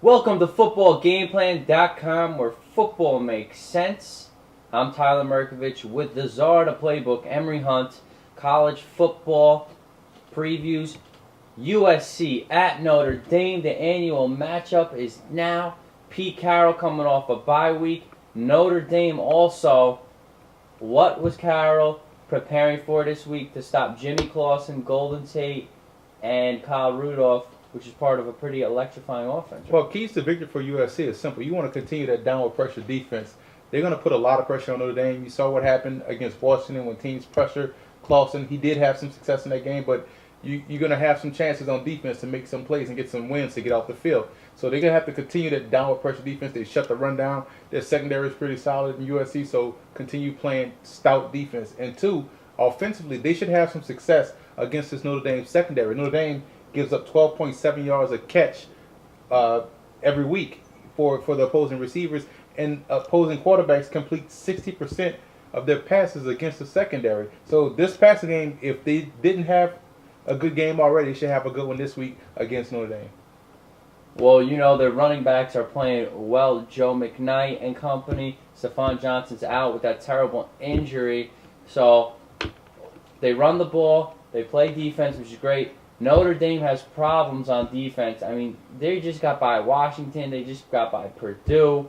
Welcome to footballgameplan.com, where football makes sense. I'm Tyler Merkovich with the czar of the playbook, Emery Hunt. College football previews. USC at Notre Dame. The annual matchup is now. Pete Carroll coming off a bye week. Notre Dame also. What was Carroll preparing for this week to stop Jimmy Clausen, Golden Tate, and Kyle Rudolph, which is part of a pretty electrifying offense? Right? Well, keys to victory for USC is simple. You want to continue that downward pressure defense. They're going to put a lot of pressure on Notre Dame. You saw what happened against Washington when teams pressure Clausen. He did have some success in that game, but you're going to have some chances on defense to make some plays and get some wins to get off the field. So they're going to have to continue that downward pressure defense. They shut the run down. Their secondary is pretty solid in USC, so continue playing stout defense. And two, offensively, they should have some success against this Notre Dame secondary. Notre Dame gives up 12.7 yards a catch every week for the opposing receivers, and opposing quarterbacks complete 60% of their passes against the secondary. So this passing game, if they didn't have a good game already, they should have a good one this week against Notre Dame. Well, you know, their running backs are playing well. Joe McKnight and company. Stephon Johnson's out with that terrible injury. So they run the ball. They play defense, which is great. Notre Dame has problems on defense. I mean, they just got by Washington. They just got by Purdue.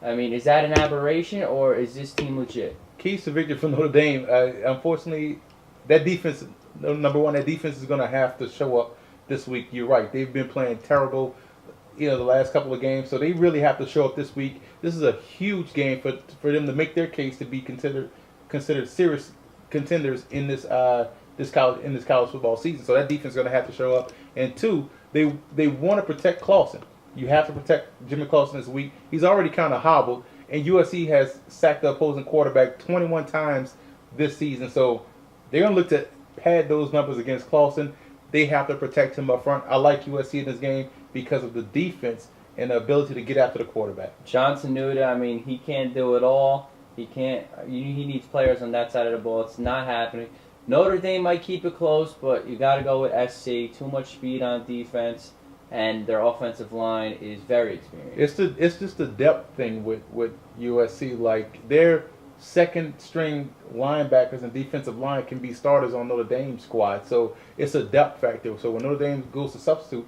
I mean, is that an aberration, or is this team legit? Keys to victory for Notre Dame. Unfortunately, that defense, number one, that defense is going to have to show up this week. You're right. They've been playing terrible, the last couple of games. So they really have to show up this week. This is a huge game for them to make their case to be considered serious contenders in this college football season. So that defense is going to have to show up. And two, they want to protect Clausen. You have to protect Jimmy Clausen this week. He's already kind of hobbled, and USC has sacked the opposing quarterback 21 times this season. So they're going to look to pad those numbers against Clausen. They have to protect him up front. I like USC in this game because of the defense and the ability to get after the quarterback. Johnson Notre, I mean, he can't do it all. He can't. He needs players on that side of the ball. It's not happening. Notre Dame might keep it close, but you got to go with SC. Too much speed on defense, and their offensive line is very experienced. It's just the depth thing with USC. Like, their second-string linebackers and defensive line can be starters on Notre Dame's squad. So it's a depth factor. So when Notre Dame goes to substitute,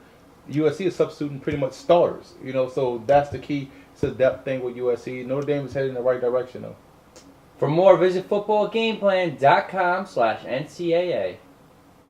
USC is substituting pretty much starters. So that's the key. It's a depth thing with USC. Notre Dame is heading in the right direction, though. For more, visit footballgameplan.com/NCAA.